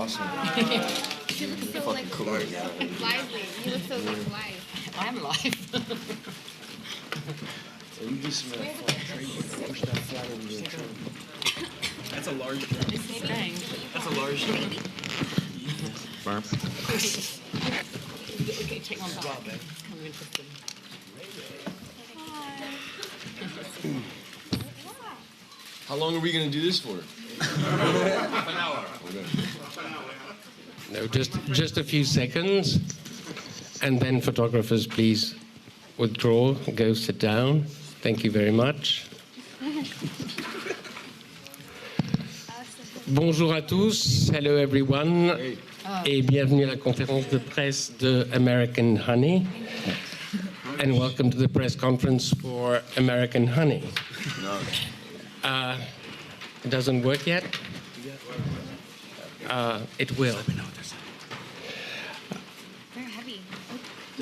awesome. You look so like lively. You look so like live. I'm live. So you do some of that flat tray, push that flat into the tray. That's a large drum. That's a large drum. Burp. Okay, take on back. I'm interested. How long are we going to do this for? An hour. No, just a few seconds. And then photographers, please withdraw, go sit down. Thank you very much. Bonjour à tous. Hello everyone. Et bienvenue à la conférence de presse de American Honey. And welcome to the press conference for American Honey. It doesn't work yet? It will. They're heavy.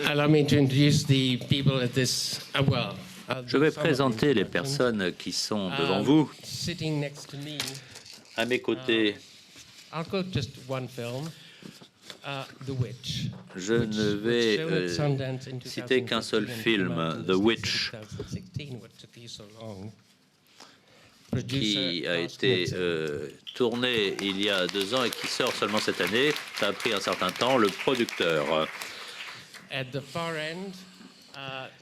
Allow me to introduce the people at this. Je vais présenter les personnes qui sont devant vous. Sitting next to me. À mes côtés, I'll quote just one film, The Witch. je ne vais citer qu'un seul film, The Witch, qui a été tourné il y a 2 ans et qui sort seulement cette année. Ça a pris un certain temps. Le producteur. At the far end,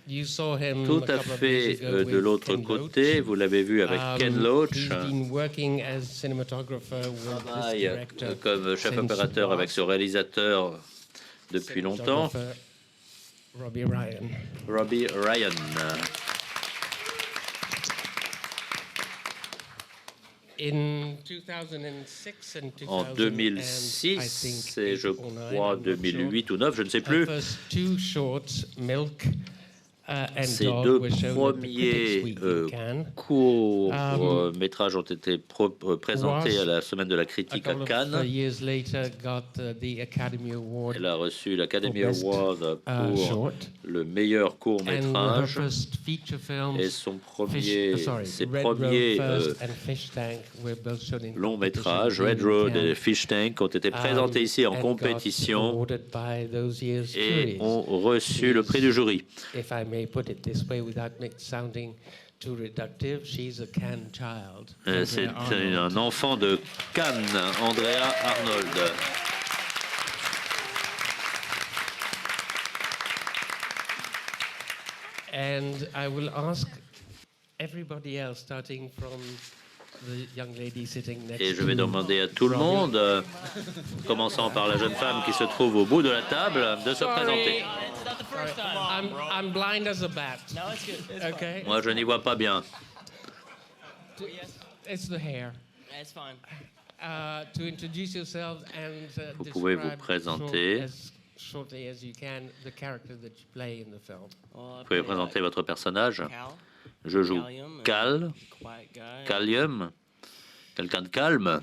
you saw him Tout a à couple of fait years ago de with l'autre Ken côté, Loach. vous l'avez vu avec Ken Loach. He's been working as cinematographer with this Travaille director comme chef since opérateur avec Lost. ce réalisateur depuis longtemps, Cinematographer Robbie Ryan. Robbie Ryan. In 2006 and En 2006 et je crois 2008 ou 2009, je ne sais plus, ces 2 premiers courts-métrages ont été présentés à la Semaine de la critique à Cannes. Elle a reçu l'Academy Award pour le meilleur court-métrage et ses premiers longs-métrages, Red Road et Fish Tank, ont été présentés ici en compétition et ont reçu le prix du jury. Put it this way without sounding too reductive, she's a Cannes child. C'est un enfant de Cannes, Andrea Arnold. And I will ask everybody else, starting from the young lady sitting next Et je vais demander à tout le monde, commençant par la jeune femme qui se trouve au bout de la table, de se présenter. I'm blind as a bat. No, it's good. Okay. Moi, je n'y vois pas bien. It's the hair. It's fine. To introduce yourself and Vous pouvez vous describe présenter. shortly as you can the character that you play in the film. Vous pouvez présenter votre personnage. Cal, Je joue Callium, Cal, quiet guy. Callium, quelqu'un de calme.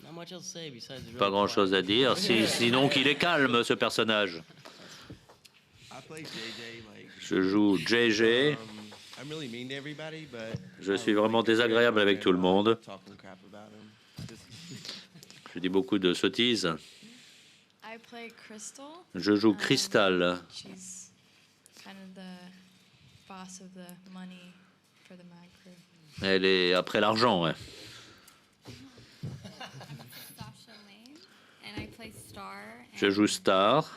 Not much else to say besides he's Pas really grand-chose quiet. à dire, sinon qu'il est calme, ce personnage. Je joue JJ. Je suis vraiment désagréable avec tout le monde. Je dis beaucoup de sottises. I play Crystal. Je joue Crystal. She's kind of the boss of the money for the Mag Crew. Elle est après l'argent, ouais. Sasha Lane, and I play Star. Je joue Star.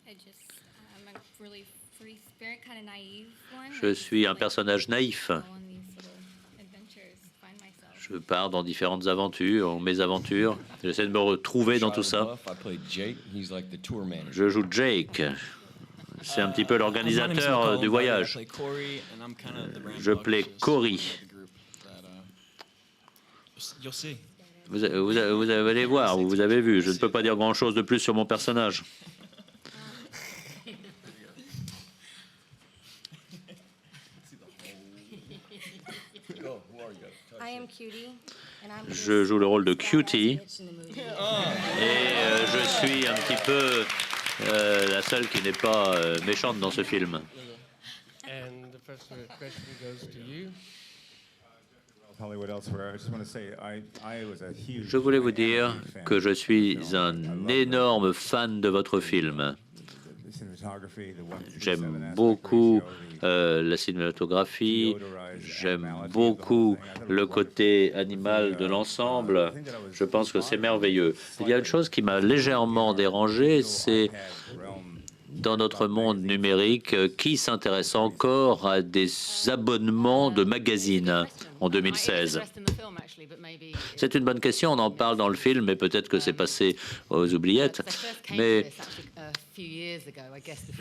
I'm a really free spirit, kind of naive one. Je suis un personnage naïf. Go on these little adventures, find myself. Je pars dans différentes aventures, mésaventures. J'essaie de me retrouver dans tout ça. Je joue Jake. C'est un petit peu l'organisateur du voyage. Je plais Cory. Vous allez voir, vous avez vu. Je ne peux pas dire grand-chose de plus sur mon personnage. Je joue le rôle de Cutie et je suis un petit peu la seule qui n'est pas méchante dans ce film. Je voulais vous dire que je suis un énorme fan de votre film. J'aime beaucoup la cinématographie, j'aime beaucoup le côté animal de l'ensemble. Je pense que c'est merveilleux. Il y a une chose qui m'a légèrement dérangé, c'est dans notre monde numérique, qui s'intéresse encore à des abonnements de magazines en 2016? C'est une bonne question, on en parle dans le film, mais peut-être que c'est passé aux oubliettes. Mais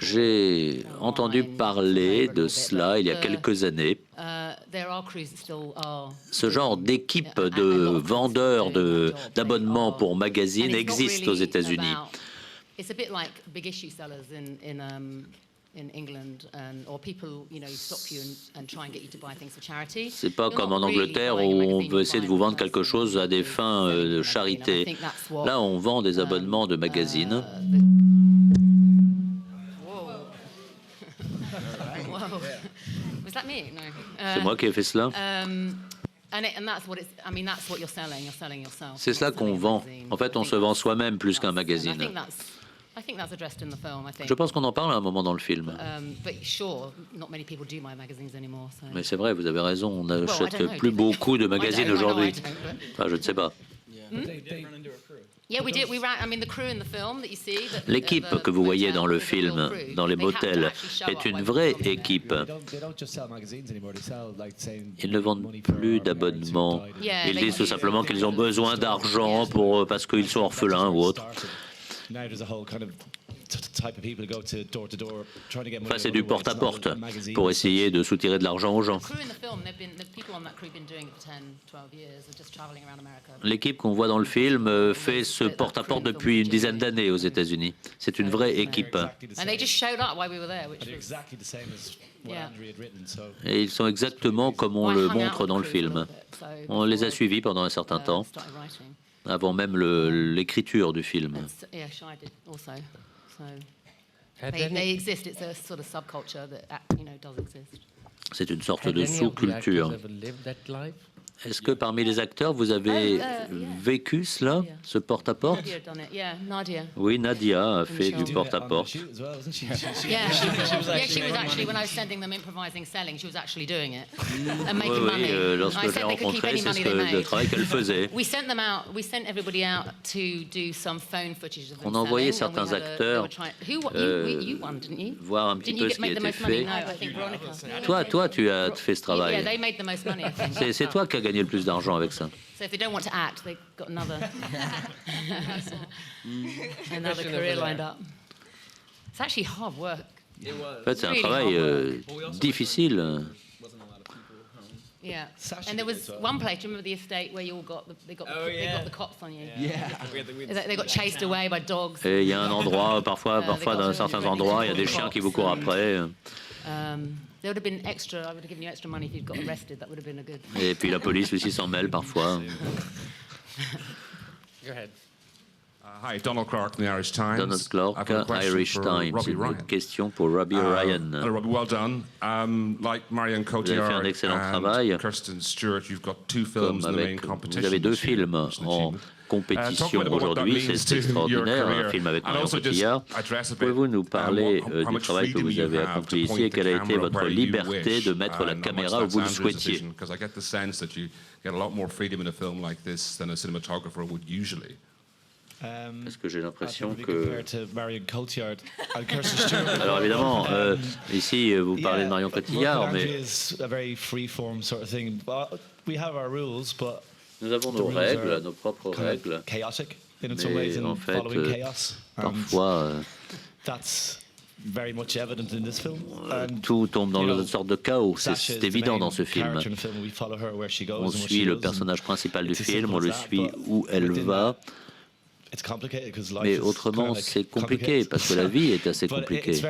j'ai entendu parler de cela il y a quelques années. Ce genre d'équipe de vendeurs d'abonnements pour magazines existe aux États-Unis. It's a bit like big issue sellers in England, or people, stop you and try and get you to buy things for charity. C'est pas comme en Angleterre où on veut essayer de vous vendre quelque chose à des fins de charité. Là, on vend des abonnements de magazines. Was that me? No. C'est moi qui ai fait cela. C'est cela qu'on vend. En fait, on se vend soi-même plus qu'un magazine. Je pense qu'on en parle à un moment dans le film. Mais c'est vrai, vous avez raison, on n'achète plus beaucoup de magazines aujourd'hui. Enfin, je ne sais pas. L'équipe que vous voyez dans le film, dans les motels, est une vraie équipe. Ils ne vendent plus d'abonnements. Ils disent tout simplement qu'ils ont besoin d'argent parce qu'ils sont orphelins ou autre. Enfin, c'est du porte-à-porte pour essayer de soutirer de l'argent aux gens. L'équipe qu'on voit dans le film fait ce porte-à-porte depuis une dizaine d'années aux États-Unis. C'est une vraie équipe. Et ils sont exactement comme on le montre dans le film. On les a suivis pendant un certain temps, avant même l'écriture du film. C'est une sorte de sous-culture. Est-ce que parmi les acteurs, vous avez vécu cela, ce porte-à-porte? Oui, Nadia a fait du porte-à-porte. Oui, lorsque je l'ai rencontrée, c'est le travail qu'elle faisait. On a envoyé certains acteurs voir un petit peu ce qui était fait. Toi, tu as fait ce travail. C'est toi qui as gagné le plus d'argent avec ça. En fait, c'est un travail difficile. Yeah, and there was one place. Do you remember the estate where you all got the cops on you? Yeah, they got chased away by dogs. Et il y a un endroit, parfois dans certains endroits, il y a des chiens qui vous courent après. There would have been extra. I would have given you extra money if you'd got arrested. That would have been a good. Et puis la police aussi s'en mêle parfois. Go ahead. Hi, Donald Clark, the Irish Times. Donald Clark, Irish Times. Une question pour Robbie Ryan. Robbie, well done. Like Marion Cotillard Vous avez fait un excellent travail. Kirsten Stewart, you've got two films in the main competition. Vous avez deux films en compétition aujourd'hui, c'est extraordinaire, un film avec Marion Cotillard. Pouvez-vous nous parler du travail que vous avez accompli ici et quelle a été votre liberté de mettre la caméra où vous le souhaitiez? Parce que j'ai l'impression que... Alors évidemment, ici vous parlez de Marion Cotillard, mais nous avons nos règles, nos propres règles. Mais en fait, parfois, tout tombe dans une sorte de chaos. C'est évident dans ce film. On suit le personnage principal du film, on le suit où elle va. Mais autrement, c'est compliqué parce que la vie est assez compliquée.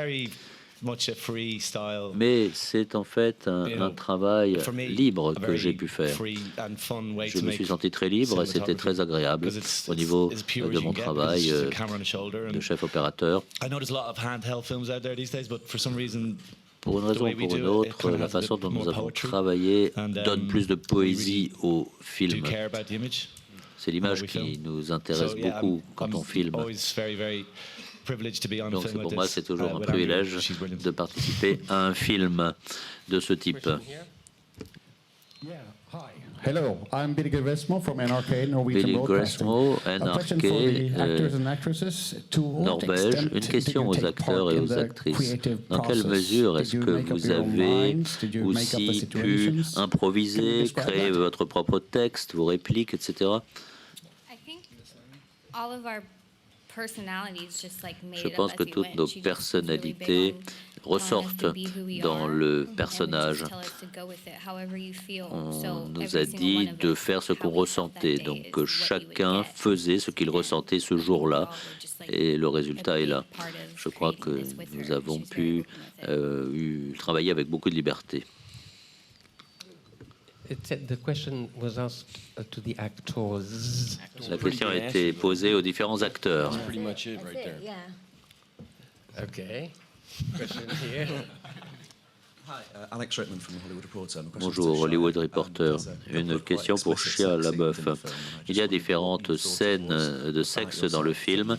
Mais c'est en fait un travail libre que j'ai pu faire. Je me suis senti très libre et c'était très agréable au niveau de mon travail de chef opérateur. Pour une raison ou pour une autre, la façon dont nous avons travaillé donne plus de poésie au film. C'est l'image qui nous intéresse beaucoup quand on filme. Donc pour moi, c'est toujours un privilège de participer à un film de ce type. Hello, I'm Billy Gresmo from NRK, Norwegian Billy Broadcasting. Gresmo, A question NRK, for the actors and actresses. To what Norvège. extent Une question did you aux take acteurs part et in aux the actrices. creative Dans quelle process? mesure est-ce Did you que make up vous your own avez lines? Did you make up the aussi pu situations? Can improviser, you describe créer that? votre propre texte, vos répliques, etc. I think all of our personalities just like made Je it up pense as que we toutes went. nos She just was really big personnalités on ressortent dans le personnage. On nous a dit de faire ce qu'on ressentait, donc chacun faisait ce qu'il ressentait ce jour-là, et le résultat est là. Je crois que nous avons pu travailler avec beaucoup de liberté. The question was asked to the actors. La question a été posée aux différents acteurs. That's pretty much it right there. Okay. Question here. Alex Rickman from The Hollywood Reporter. Bonjour, Hollywood Reporter. Une question pour Shia LaBeouf. Il y a différentes scènes de sexe dans le film.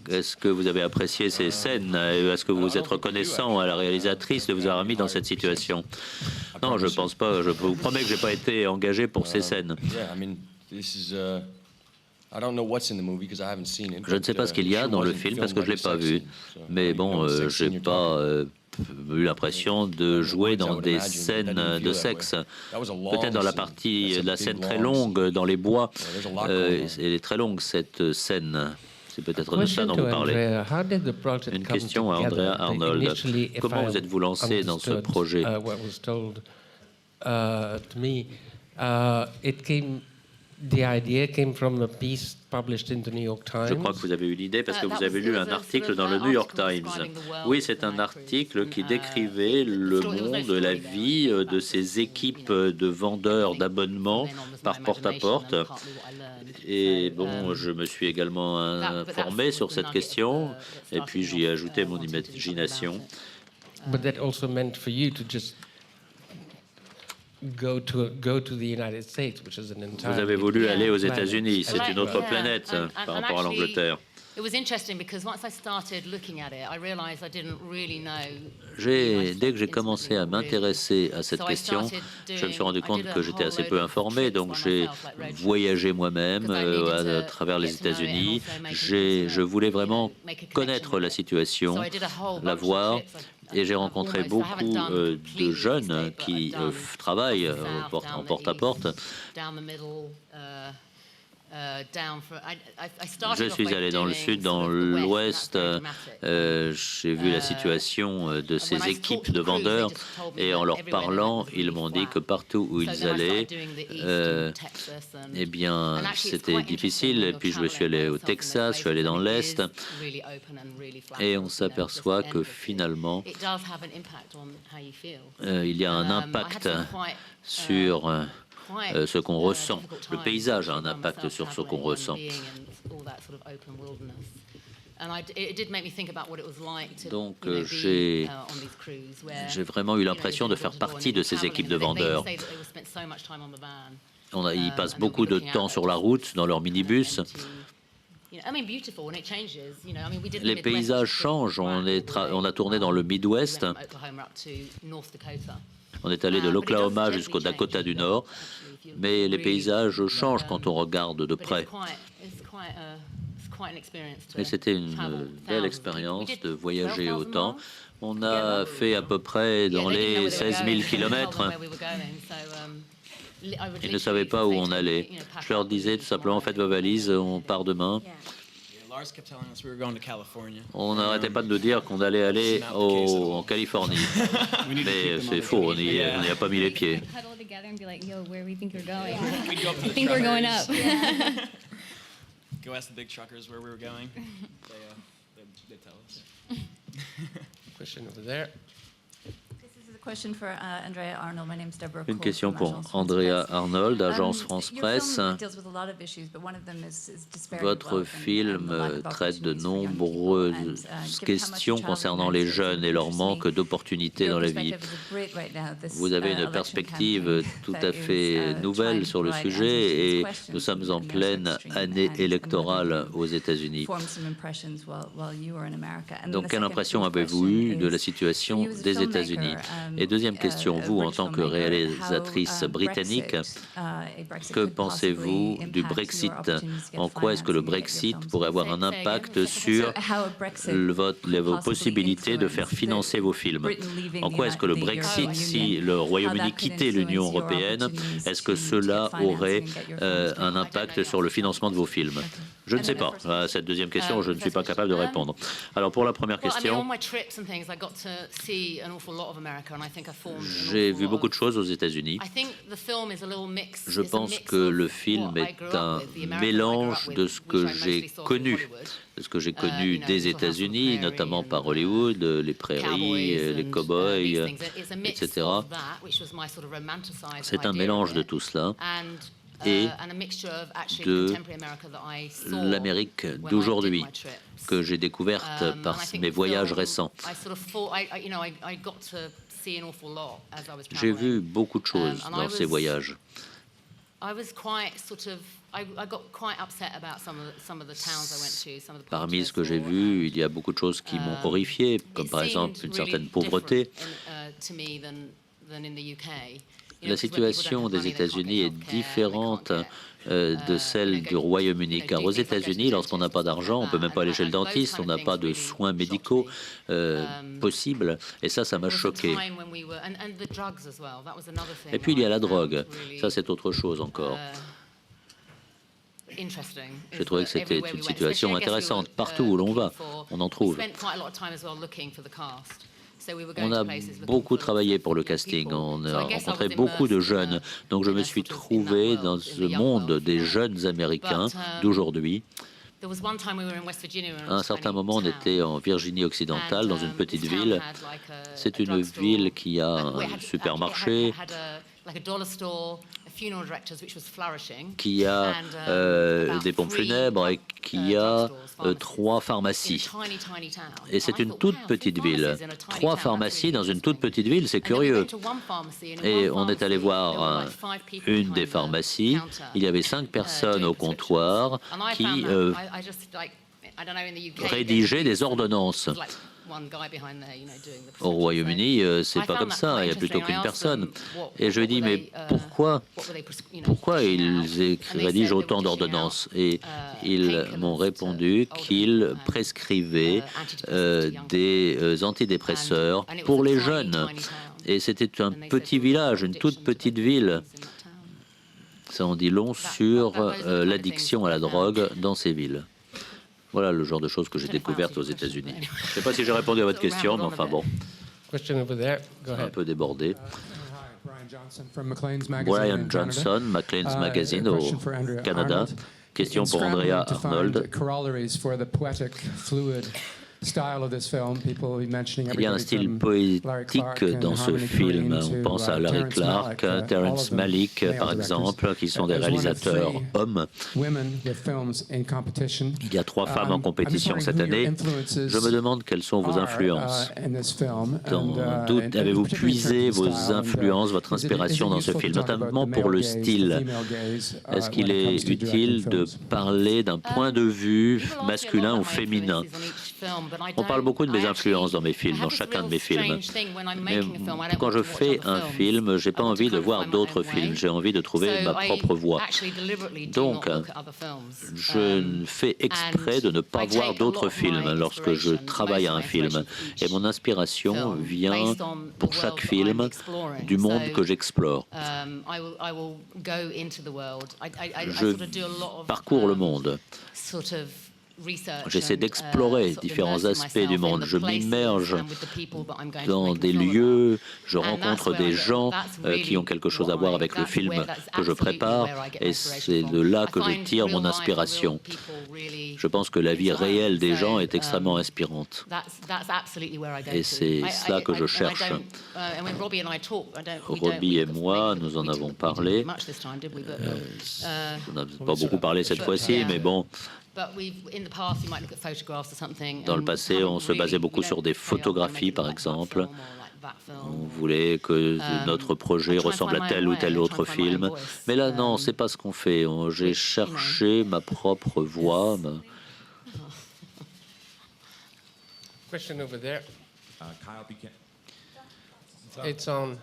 Est-ce que vous avez apprécié ces scènes? Est-ce que vous êtes reconnaissant à la réalisatrice de vous avoir mis dans cette situation? Non, je pense pas. Je vous promets que j'ai pas été engagé pour ces scènes. Je ne sais pas ce qu'il y a dans le film parce que je ne l'ai pas vu. Mais bon, je n'ai pas eu l'impression de jouer dans des scènes de sexe. Peut-être dans la scène très longue dans les bois. Elle est très longue, cette scène. C'est peut-être de ça dont vous parlez. Une question à Andrea Arnold. Comment vous êtes-vous lancé dans ce projet? Je crois que vous avez eu l'idée parce que vous avez lu un article dans le New York Times. Oui, c'est un article qui décrivait le monde, la vie de ces équipes de vendeurs d'abonnements par porte-à-porte. Et bon, je me suis également informé sur cette question et puis j'y ai ajouté mon imagination. But that also meant for you to just go to the United States, which is an entire. Vous avez voulu aller aux États-Unis, c'est une autre planète par rapport à l'Angleterre. Dès que j'ai commencé à m'intéresser à cette question, je me suis rendu compte que j'étais assez peu informé, donc j'ai voyagé moi-même à travers les États-Unis. Je voulais vraiment connaître la situation, la voir. Et j'ai rencontré beaucoup de jeunes qui travaillent en porte-à-porte. Je suis allé dans le sud, dans l'ouest. J'ai vu la situation de ces équipes de vendeurs et en leur parlant, ils m'ont dit que partout où ils allaient, eh bien, c'était difficile. Et puis je me suis allé au Texas, je suis allé dans l'est et on s'aperçoit que finalement, il y a un impact sur ce qu'on ressent. Le paysage a un impact sur ce qu'on ressent. Donc j'ai vraiment eu l'impression de faire partie de ces équipes de vendeurs. Ils passent beaucoup de temps sur la route, dans leur minibus. Les paysages changent. On a tourné dans le Midwest. On est allé de l'Oklahoma jusqu'au Dakota du Nord, mais les paysages changent quand on regarde de près. Et c'était une belle expérience de voyager autant. On a fait à peu près dans les 16 000 kilomètres. Ils ne savaient pas où on allait. Je leur disais tout simplement, faites vos valises, on part demain. On n'arrêtait pas de nous dire qu'on allait aller en Californie. Mais c'est faux, on n'y a pas mis les pieds. Go ask the big truckers where we were going. They tell us. Question over there. Une question pour Andrea Arnold, Agence France Presse. Votre film traite de nombreuses questions concernant les jeunes et leur manque d'opportunités dans la vie. Vous avez une perspective tout à fait nouvelle sur le sujet et nous sommes en pleine année électorale aux États-Unis. Donc, quelle impression avez-vous eue de la situation des États-Unis? Et deuxième question, vous, en tant que réalisatrice britannique, que pensez-vous du Brexit? En quoi est-ce que le Brexit pourrait avoir un impact sur vos possibilités de faire financer vos films? En quoi est-ce que le Brexit, si le Royaume-Uni quittait l'Union européenne, est-ce que cela aurait un impact sur le financement de vos films? Je ne sais pas. À cette deuxième question, je ne suis pas capable de répondre. Alors, pour la première question, j'ai vu beaucoup de choses aux États-Unis. Je pense que le film est un mélange de ce que j'ai connu, des États-Unis, notamment par Hollywood, les prairies, les cow-boys, etc. C'est un mélange de tout cela et de l'Amérique d'aujourd'hui que j'ai découverte par mes voyages récents. J'ai vu beaucoup de choses dans ces voyages. Parmi ce que j'ai vu, il y a beaucoup de choses qui m'ont horrifié, comme par exemple une certaine pauvreté. La situation des États-Unis est différente de celle du Royaume-Uni, car aux États-Unis, lorsqu'on n'a pas d'argent, on ne peut même pas aller chez le dentiste, on n'a pas de soins médicaux possibles, et ça m'a choqué. Et puis il y a la drogue, ça c'est autre chose encore. J'ai trouvé que c'était une situation intéressante. Partout où l'on va, on en trouve. On a beaucoup travaillé pour le casting, on a rencontré beaucoup de jeunes, donc je me suis trouvé dans ce monde des jeunes Américains d'aujourd'hui. À un certain moment, on était en Virginie occidentale, dans une petite ville. C'est une ville qui a un supermarché, qui a des pompes funèbres et qui a 3 pharmacies. Et c'est une toute petite ville. 3 pharmacies dans une toute petite ville, c'est curieux. Et on est allé voir une des pharmacies. Il y avait 5 personnes au comptoir qui rédigeaient des ordonnances. Au Royaume-Uni, c'est pas comme ça, il n'y a plutôt qu'une personne. Et je lui ai dit, mais pourquoi ils rédigent autant d'ordonnances? Et ils m'ont répondu qu'ils prescrivaient des antidépresseurs pour les jeunes. Et c'était un petit village, une toute petite ville. Ça en dit long sur l'addiction à la drogue dans ces villes. Voilà le genre de choses que j'ai découvertes aux États-Unis. Je ne sais pas si j'ai répondu à votre question, mais enfin bon. Un peu débordé. Brian Johnson, Maclean's Magazine au Canada. Question pour Andrea Arnold. Il y a un style poétique dans ce film. On pense à Larry Clark, Terrence Malick, par exemple, qui sont des réalisateurs hommes. Il y a 3 femmes en compétition cette année. Je me demande quelles sont vos influences. Avez-vous puisé vos influences, votre inspiration dans ce film, notamment pour le style? Est-ce qu'il est utile de parler d'un point de vue masculin ou féminin? On parle beaucoup de mes influences dans mes films, dans chacun de mes films. Mais quand je fais un film, je n'ai pas envie de voir d'autres films. J'ai envie de trouver ma propre voie. Donc, je fais exprès de ne pas voir d'autres films lorsque je travaille à un film. Et mon inspiration vient, pour chaque film, du monde que j'explore. Je parcours le monde. J'essaie d'explorer différents aspects du monde. Je m'immerge dans des lieux, je rencontre des gens qui ont quelque chose à voir avec le film que je prépare, et c'est de là que je tire mon inspiration. Je pense que la vie réelle des gens est extrêmement inspirante. Et c'est cela que je cherche. Robbie et moi, nous en avons parlé. On n'a pas beaucoup parlé cette fois-ci, mais bon. Dans le passé, on se basait beaucoup sur des photographies, par exemple. On voulait que notre projet ressemble à tel ou tel autre film. Mais là, non, c'est pas ce qu'on fait. J'ai cherché ma propre voix. Question over there. Kyle Buchanan. It's on.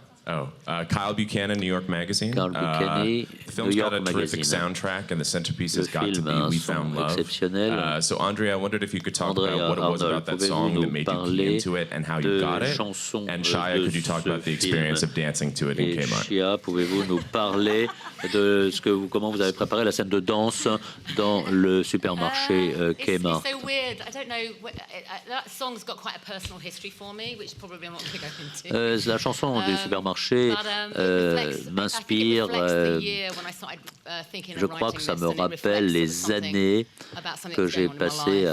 Kyle Buchanan, New York Magazine. Carl Buchanan, The film's New got York a terrific Magazine. soundtrack, and the centerpiece Le has got to film be a un We son Found Love. exceptionnel. So, Andrea, I wondered if you could talk Andrea about what it was Arnold, about that pouvez-vous song that nous made you key parler into it and how you de got it? chansons And Shia, de could you talk ce about the film? experience of dancing to it in Et Kmart? Shia, pouvez-vous nous parler de comment vous avez préparé la scène de danse dans le supermarché Kmart? It's so weird. I don't know. That song's got quite a personal history for me, which probably I'm not going to go into. La chanson du supermarché m'inspire. Je crois que ça me rappelle les années que j'ai passées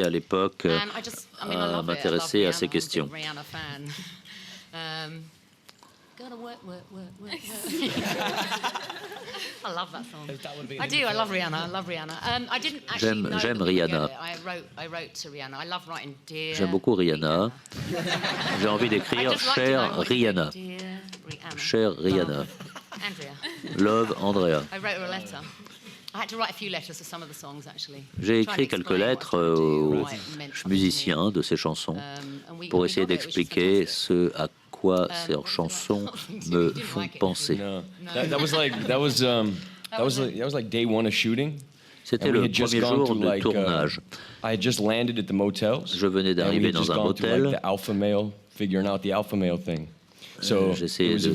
à l'époque à m'intéresser à ces questions. I love that song. I do. I love Rihanna. I love Rihanna. I didn't actually know J'aime that we were Rihanna. together. I wrote to Rihanna. I love writing dear. J'aime beaucoup Rihanna. J'ai envie d'écrire Cher Rihanna. Cher Rihanna. Andrea. Love Andrea. I wrote her a letter. I had to write a few letters for some of the songs actually. J'ai écrit quelques lettres aux musiciens de ces chansons pour essayer d'expliquer ce à quoi ces chansons me font penser. That was like day one of shooting. C'était le premier jour de tournage. I had just landed at the motels. Je venais d'arriver dans un motel. Like the alpha male, figuring out the alpha male thing. So j'essayais it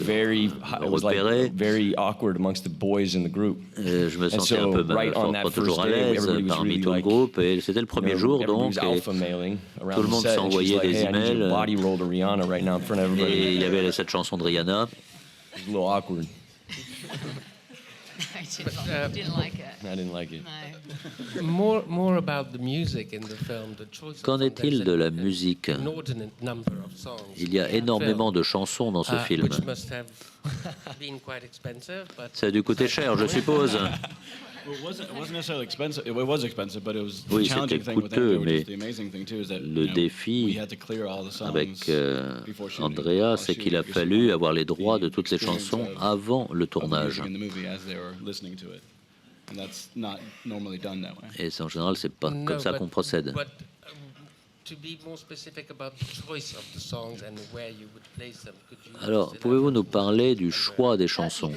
was like very awkward amongst the boys in the group. Je me sentais un peu pas toujours à l'aise parmi tout le groupe, et c'était le premier jour, donc tout le monde s'envoyait des emails, et il y avait cette chanson de Rihanna. It was a little awkward. I didn't like it. I didn't like it. No. More about the music in the film, the choice. Qu'en est-il de la musique? Il y a énormément de chansons dans ce film. Ça a dû coûter cher, je suppose. Oui, c'était coûteux, mais le défi avec Andrea, c'est qu'il a fallu avoir les droits de toutes les chansons avant le tournage. Et en général, c'est pas comme ça qu'on procède. Alors, pouvez-vous nous parler du choix des chansons?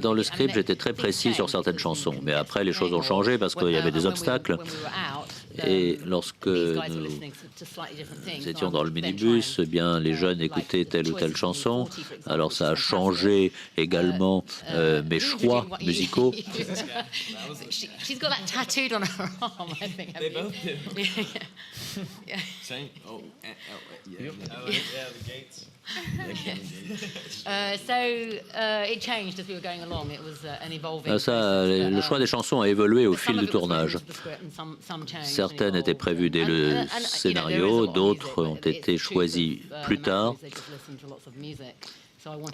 Dans le script, j'étais très précis sur certaines chansons, mais après, les choses ont changé parce qu'il y avait des obstacles. Et lorsque nous étions dans le minibus, eh bien, les jeunes écoutaient telle ou telle chanson. Alors, ça a changé également mes choix musicaux. She's got that tattooed on her arm, I think. They both do. Yeah. Same. Oh, yeah. The gates. It changed as we were going along. It was an evolving le choix des chansons a évolué au fil du tournage. Certaines étaient prévues dès le scénario, d'autres ont été choisies plus tard.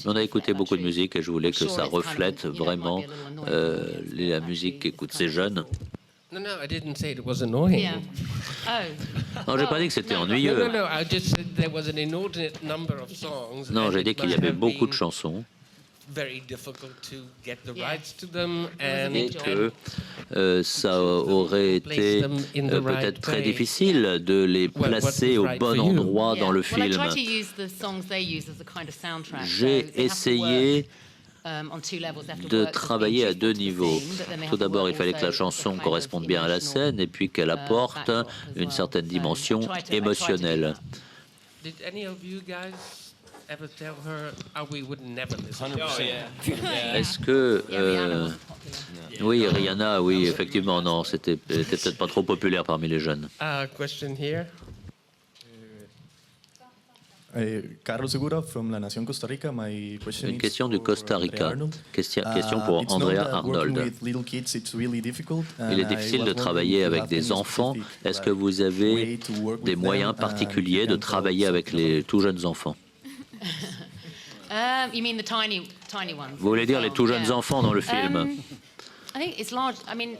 On a écouté beaucoup de musique et je voulais que ça reflète vraiment la musique qu'écoutent ces jeunes. No, I didn't say it was annoying. Yeah. Non, j'ai pas dit que c'était ennuyeux. No, I just said there was an inordinate number of songs. Non, j'ai dit qu'il y avait beaucoup de chansons. Very difficult to get the rights to them, Et que ça aurait été peut-être très difficile de les placer au bon endroit dans le film. J'ai essayé de travailler à deux niveaux. Tout d'abord, il fallait que la chanson corresponde bien à la scène et puis qu'elle apporte une certaine dimension émotionnelle. ever tell her, "Oh, we would never listen"? 100%. Est-ce que... Oui, Rihanna, oui, effectivement, non, était peut-être pas trop populaire parmi les jeunes. Question here. Carlos Segura from La Nación Costa Rica. My question Une is question du for Costa Andrea Rica. Arnold. Question pour It's Andrea known that working Arnold. with little kids, it's really difficult, Il est and I difficile was de wondering travailler if you avec have des any enfants. specific, Est-ce que vous avez des moyens particuliers de travailler avec les tout jeunes enfants? You mean the tiny ones? Vous voulez dire les tout jeunes Yeah. enfants dans le film? I think it's large. I mean,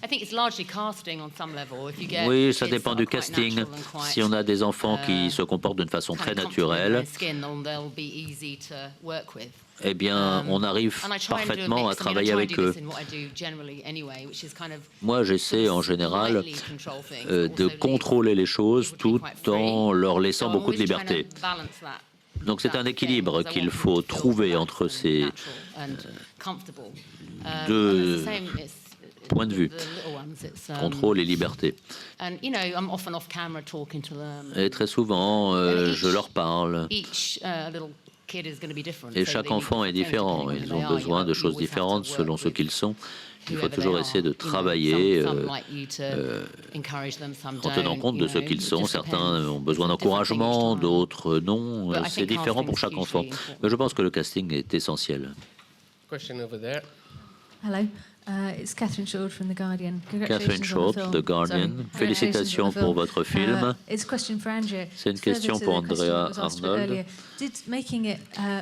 I think it's largely casting on some level. If you get Oui, ça kids dépend that du are quite casting. natural and quite, Si on a des enfants qui se comportent d'une façon très naturelle, skin, then they'll be easy to work with. eh bien, on arrive And I try and do a parfaitement mix. à I travailler try and avec do eux. this in what I do generally anyway, which is kind of Moi, j'essaie en général slightly control things, but de also contrôler les choses tout en leur laissant So I'm beaucoup de always trying to liberté. balance that. Donc c'est un équilibre Because I qu'il want faut them to feel trouver entre ces natural and comfortable. deux And it's the same, it's points de vue, the little ones, it's, contrôle et liberté. And you know, I'm often off camera talking to them. Et très souvent, je leur parle. Each little kid is going to be different. Et so chaque they need enfant est to change différent. depending on Ils who ont they are. besoin You de know, choses you always have to différentes work selon ce with qu'ils sont. Il faut whoever toujours they essayer de are. You know, travailler some like you to encourage them, some en tenant don't, compte de you ce know, qu'ils it sont. just Certains depends. ont besoin It's a different thing each d'encouragement, time. d'autres non. But I C'est think différent pour casting's chaque enfant. hugely important. Mais je pense que le casting est essentiel. Question over there. Hello, it's Catherine Short from The Guardian. Catherine Congratulations Short, on the The film. Guardian. Sorry. Félicitations Congratulations on pour the film. votre film. It's a question for Andrea. C'est une Further question to pour the question Andrea that was asked a bit Arnold. earlier, did making it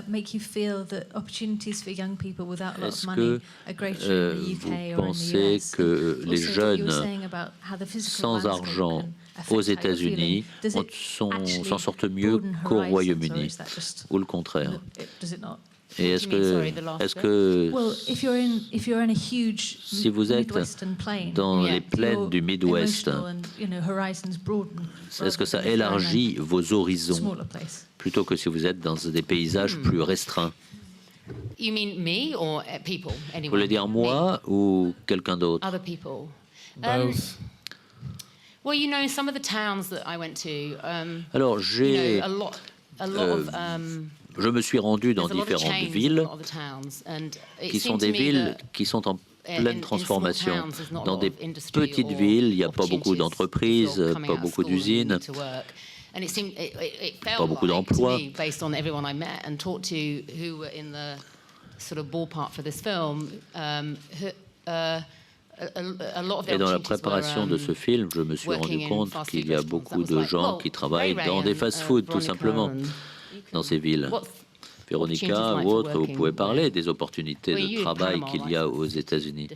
make you feel that opportunities for young people without a lot of Est-ce money que are greater in the UK vous or in the pensez US? que les Also, you jeunes were saying about how the physical sans landscape argent can affect aux how you're États-Unis feeling? Does it s'en sortent mieux broaden qu'au horizons, or Royaume-Uni, is that just- ou le contraire? Does it not? Et est-ce que Well, if you're in a huge si vous êtes Midwestern plain, dans yeah, les plaines your du Midwest, emotional and, you know, horizons broaden est-ce que ça rather than if you're in a élargit vos horizons smaller place? plutôt que si vous êtes dans des paysages plus restreints? You mean me or people? Vous Anyone? voulez dire moi ou quelqu'un d'autre? Other people. Both. Well, you know, some of the towns that I went to. Alors, you j'ai know, a lot of. je me suis rendu dans there's a lot of différentes change in a villes lot of the towns, and it qui sont seemed to des me villes that qui sont en in pleine transformation. small towns, there's not a Dans lot des of industry petites or villes, il n'y a pas beaucoup opportunities d'entreprises, for coming pas out of beaucoup school and d'usines, need to work. And it seemed it felt pas beaucoup like, d'emplois. to me, based on everyone I met and talked to who were in the sort of ballpark for this film, a lot of the Et dans la opportunities préparation were, de ce film, je me suis working rendu in compte fast qu'il food y a restaurants. beaucoup That de was like, gens well, qui travaillent Ray dans Ray des and, fast-foods, tout Veronica simplement, and dans ces villes. what Véronica opportunities ou like autres, vous working pouvez parler des opportunités Well, de you in travail Panama, qu'il y a aux États-Unis.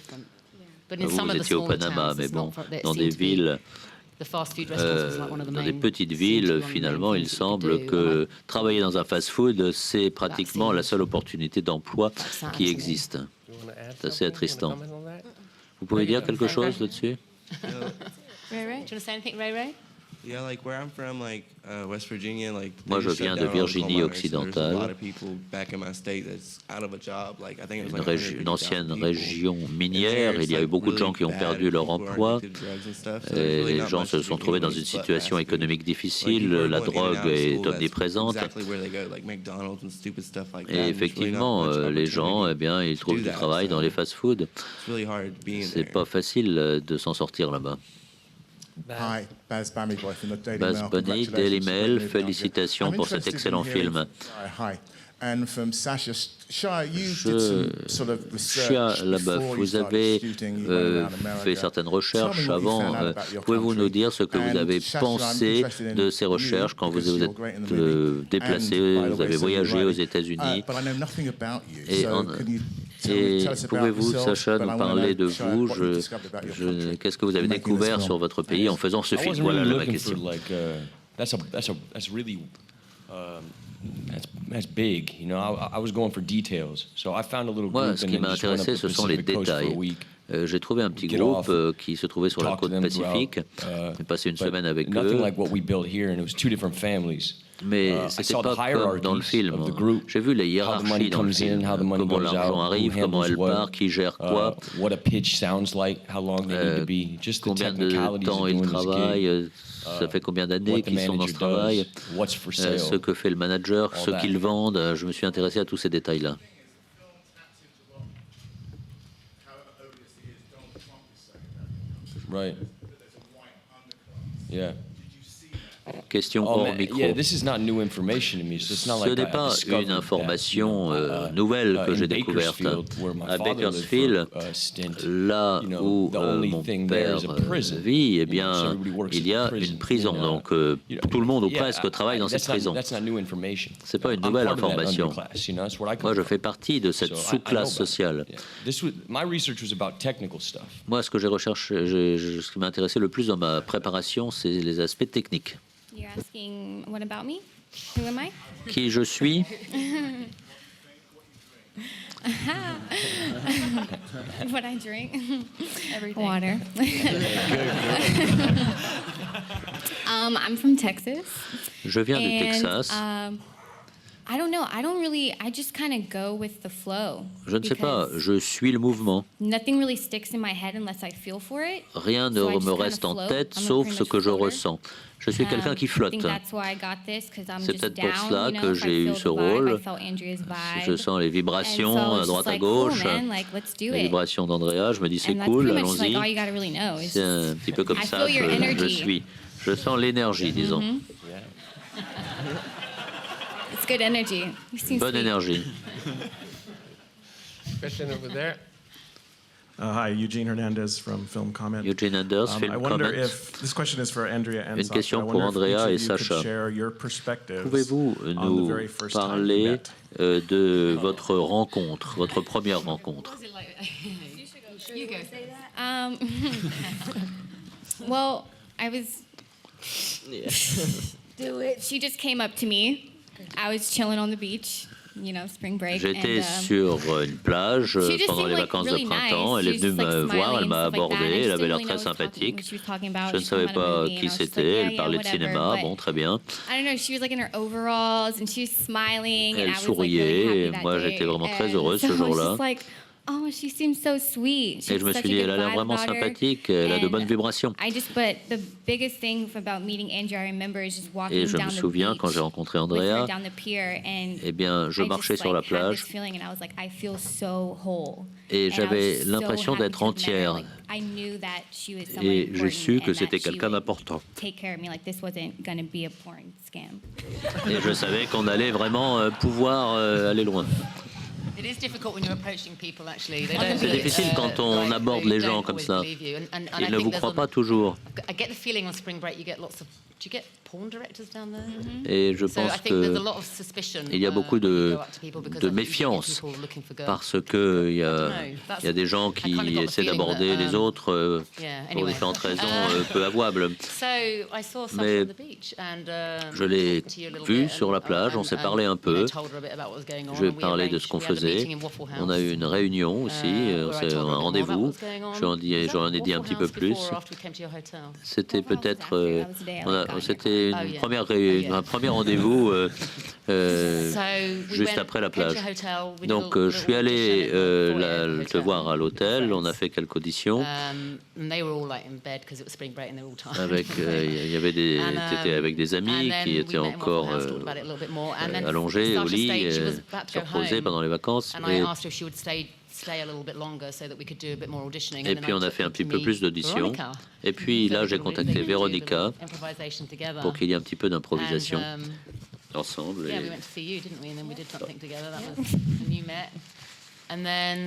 But in Vous, some vous of the étiez au smaller Panama, towns, mais it's bon, not for- there dans seemed des to be- villes, the fast food restaurants was like one of the dans des main- petites seemed to be villes, one of the main finalement, il things that you could semble do. que travailler dans un fast-food, c'est pratiquement la seule opportunité d'emploi sad qui to me. existe. You wanna add C'est assez something? attristant. You wanna comment on that? Vous pouvez dire quelque chose là-dessus? Ray Ray, do you want to say anything, Ray Ray? Yeah, like where I'm from, like West Virginia, like Moi, they je just shut viens de down all the coal Virginie miners, so there's a occidentale. lot of people back in my state that's out of a job. Like I think it was Une, like une ancienne 150,000 people. région minière, il y a eu beaucoup de gens qui ont perdu leur emploi et les gens se sont trouvés dans une situation économique difficile, la drogue est omniprésente et effectivement les gens, eh bien, ils trouvent du travail dans les fast-foods. C'est pas facile de s'en sortir là-bas. Hi, Baz Bamigboy from the Daily Baz Mail. Bunny, Daily Mail, félicitations pour cet excellent film. Hi. And from Sasha Shah, you did some sort of research Shia LaBeouf, before you vous started avez shooting, you went around America. fait certaines recherches Tell me what you avant. found out about your Pouvez-vous nous country? dire ce que vous And avez Sasha, I'm pensé interested in de ces recherches you quand vous because vous you're êtes great in the movie. déplacé, And, by the vous way, avez so you're voyagé aux writing. États-Unis? But I know nothing about you. Et, So en- can you et tell us about pouvez-vous, yourself? Sacha, But I nous wanna parler know, de Shia, vous? what you discovered about your country Qu'est-ce que vous avez in making this découvert film? sur votre pays en faisant ce I film? wasn't Voilà really ma looking question. for like that's really that's big. You know, I was going for details. So I found a little Moi, group ce and qui then m'a just went up intéressé, the ce sont les Pacific Coast for a détails. week. J'ai trouvé un petit groupe qui se trouvait sur la côte Pacifique. J'ai passé une semaine avec eux. Mais c'était pas comme dans le film. J'ai vu les hiérarchies dans le film, comment l'argent arrive, comment elle part, qui gère quoi, combien de temps ils travaillent, ça fait combien d'années qu'ils sont dans ce travail, ce que fait le manager, ce qu'ils vendent. Je me suis intéressé à tous ces détails-là. Right. Yeah. Question hors micro. Yeah, this is not new information to me. So it's not Ce like n'est pas une information nouvelle que j'ai découverte. À Bakersfield, là où mon père vit, eh bien, il y a une prison. Donc, tout le monde ou presque travaille dans cette prison. Ce n'est pas une nouvelle information. Moi, je fais partie de cette sous-classe sociale. Moi, ce que j'ai recherché, ce qui m'a intéressé le plus dans ma préparation, c'est les aspects techniques. You're asking what about me? Who am I? Qui je suis? What I drink? Everything. Water. I'm from Texas. Je viens du Texas. I don't know. I just kind of go with the flow. Je ne sais pas, je suis le mouvement. Nothing really sticks in my head unless I feel for it. Rien ne me reste en tête sauf ce que je ressens. Je suis quelqu'un qui flotte. C'est peut-être pour cela que j'ai eu ce rôle. Je sens les vibrations à droite à gauche, les vibrations d'Andrea. Je me dis c'est cool, allons-y. C'est un petit peu comme ça que je suis. Je sens l'énergie, disons. It's good energy. Bonne énergie. Question over there. Hi, Eugene Hernandez from Film Comment. Eugene Hernandez, Film I wonder Comment. if this question is for Andrea and Une Sasha. question I pour wonder if Andrea et each of you Sacha. could share your perspectives Pouvez-vous on the nous very first time you parler met? de votre rencontre, votre première rencontre? You go. Well, I was. Do it. She just came up to me. I was chilling on the beach, spring break. J'étais sur une plage pendant les vacances de printemps. Elle est venue me voir, elle m'a abordé, elle avait l'air très sympathique. Je ne savais pas qui c'était, elle parlait de cinéma, bon, très bien. Elle souriait, et moi j'étais vraiment très heureuse ce jour-là. Oh, she seems so sweet. Et je me suis dit, elle a l'air vraiment sympathique, elle a de bonnes vibrations. Et je me souviens, quand j'ai rencontré Andrea, eh bien, je marchais sur la plage et j'avais l'impression d'être entière. Et j'ai su que c'était quelqu'un d'important. Et je savais qu'on allait vraiment pouvoir aller loin. C'est difficile quand on aborde les gens comme ça. Ils ne vous croient pas toujours. Et je pense qu'il y a beaucoup de méfiance parce qu'il y a des gens qui essaient d'aborder les autres pour différentes raisons peu avouables. Mais je l'ai vu sur la plage, on s'est parlé un peu. Je lui ai parlé de ce qu'on faisait. On a eu une réunion aussi, c'est un rendez-vous. J'en ai dit un petit peu plus. C'était peut-être... C'était un premier rendez-vous juste après la plage. Donc je suis allé te voir à l'hôtel, on a fait quelques auditions. Il y avait t'étais avec des amis qui étaient encore allongés au lit, se reposaient pendant les vacances. Et puis on a fait un petit peu plus d'auditions. Et puis là, j'ai contacté Véronica pour qu'il y ait un petit peu d'improvisation ensemble.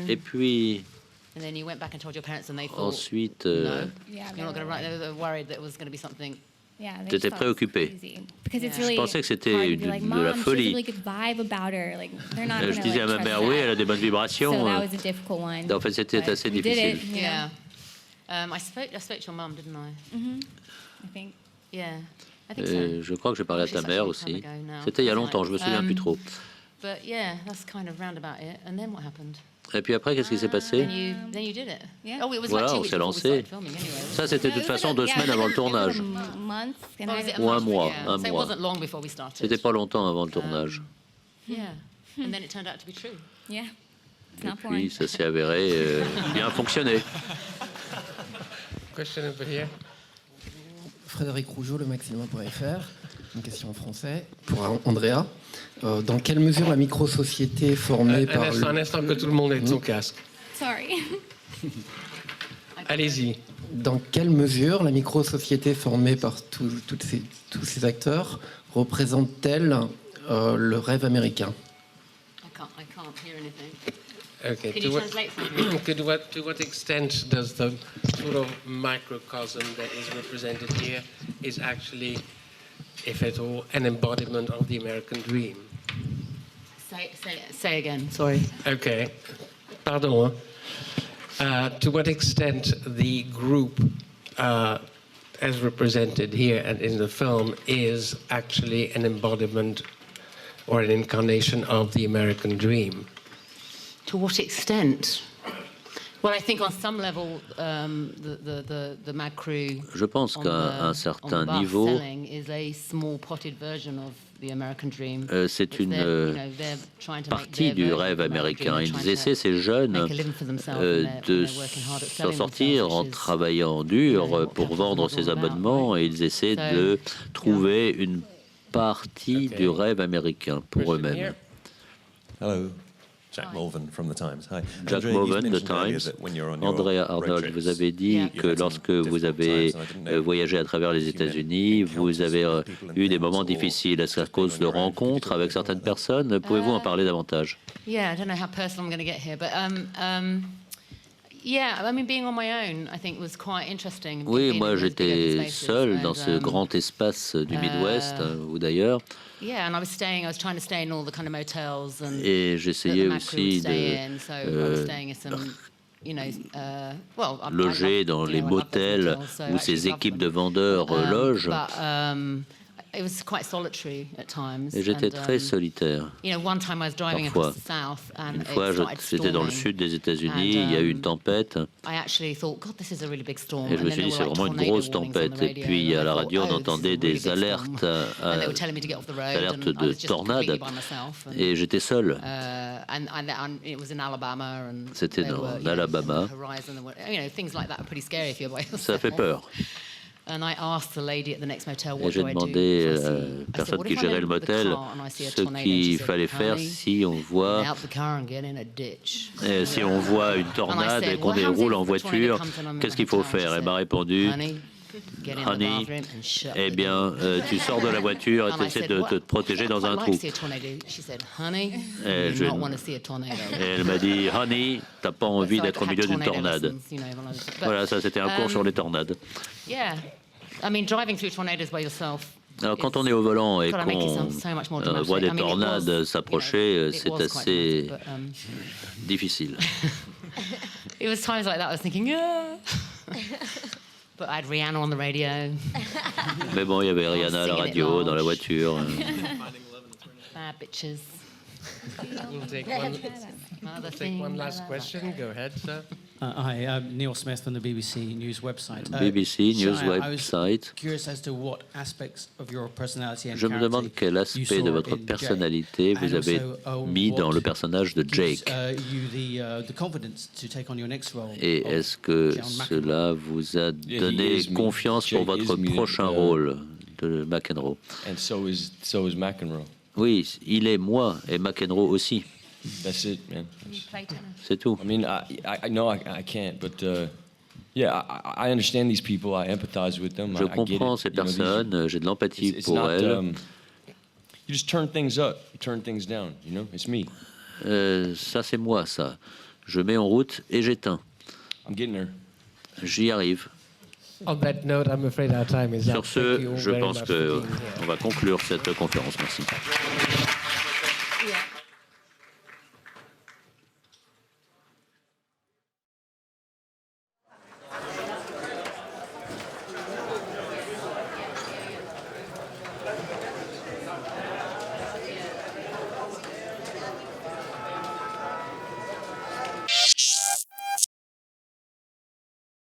Et puis ensuite, tu étais préoccupée. Je pensais que c'était de la folie. Je disais à ma mère, oui, elle a des bonnes vibrations. En fait, c'était assez difficile. Je crois que j'ai parlé à ta mère aussi. C'était il y a longtemps, je me souviens plus trop. Et puis après, qu'est-ce qui s'est passé? Then you did it. Yeah. Oh, it was Voilà, like 2 on weeks s'est before we lancé. started filming anyway. Ça, c'était de toute façon 2 semaines avant le tournage. Months, Oh, was it a Ou un month? mois, Yeah. un So it mois. wasn't long before we started. C'était pas longtemps avant le tournage. Yeah. And then it turned out to be true. Yeah. It's not Puis boring. ça s'est avéré bien fonctionner. Question over here. Frédéric Rougeau, le maximum.fr. Une question en français pour Andrea. Dans quelle mesure la micro-société formée par... Un instant que tout le monde ait son casque. Sorry. Allez-y. Dans quelle mesure la micro-société formée par tous ces acteurs représente-t-elle le rêve américain? I can't hear anything. Okay. Can you translate for me? To what extent does the sort of microcosm that is represented here is actually, if at all, an embodiment of the American dream? Say again, sorry. Okay. Pardon. To what extent the group, as represented here and in the film, is actually an embodiment or an incarnation of the American dream? To what extent? Well, I think on some level, the Mad Crew. Je pense qu'à un certain niveau, is a small potted version of the American dream. C'est une partie du rêve américain. Ils essaient, ces jeunes, de s'en sortir en travaillant dur pour vendre ces abonnements, et ils essaient de trouver une partie du rêve américain pour eux-mêmes. Hello. Jack Mulvin from The Times. Hi. Jack Mulvin, The Times. Andrea Arnold, vous avez dit que lorsque vous avez voyagé à travers les États-Unis, vous avez eu des moments difficiles. Est-ce à cause de rencontres avec certaines personnes? Pouvez-vous en parler davantage? Yeah, I don't know how personal I'm going to get here, but yeah, I mean, being on my own, I think was quite interesting. Oui, moi j'étais seul dans ce grand espace du Midwest, ou d'ailleurs. Yeah, and I was trying to stay in all the kind of motels and et j'essayais aussi de loger dans les motels où ces équipes de vendeurs logent. Et j'étais très solitaire. Parfois, une fois, j'étais dans le sud des États-Unis, il y a eu une tempête. Et je me suis dit, c'est vraiment une grosse tempête. Et puis, à la radio, on entendait des alertes de tornades. Et j'étais seul. C'était dans l'Alabama. Ça fait peur. Et j'ai demandé à la personne qui gérait le motel ce qu'il fallait faire si on voit une tornade et qu'on roule en voiture, qu'est-ce qu'il faut faire? Elle m'a répondu, Honey, eh bien, tu sors de la voiture et tu essaies de te protéger dans un trou. Et elle m'a dit, Honey, t'as pas envie d'être au milieu d'une tornade. Voilà, ça c'était un cours sur les tornades. Alors, quand on est au volant et qu'on voit des tornades s'approcher, c'est assez difficile. It was times like that I was thinking, yeah. But I had Rihanna on the radio. Mais bon, il y avait Rihanna à la radio, dans la voiture. Bad bitches. We'll take one last question. Go ahead, sir. Hi, I'm Neil Smith from the BBC News website. BBC News website. Je me demande quel aspect de votre personnalité vous avez mis dans le personnage de Jake. Et est-ce que cela vous a donné confiance pour votre prochain rôle de McEnroe? Oui, il est moi et McEnroe aussi. That's it, man. C'est tout. I mean, I know I can't, but yeah, I understand these people. I empathize with them. Je comprends ces personnes. J'ai de l'empathie pour elles. You just turn things up, you turn things down. You know, it's me. Ça, c'est moi, ça. Je mets en route et j'éteins. I'm getting there. J'y arrive. On that note, I'm afraid our time is up. Sur ce, je pense qu'on va conclure cette conférence. Merci.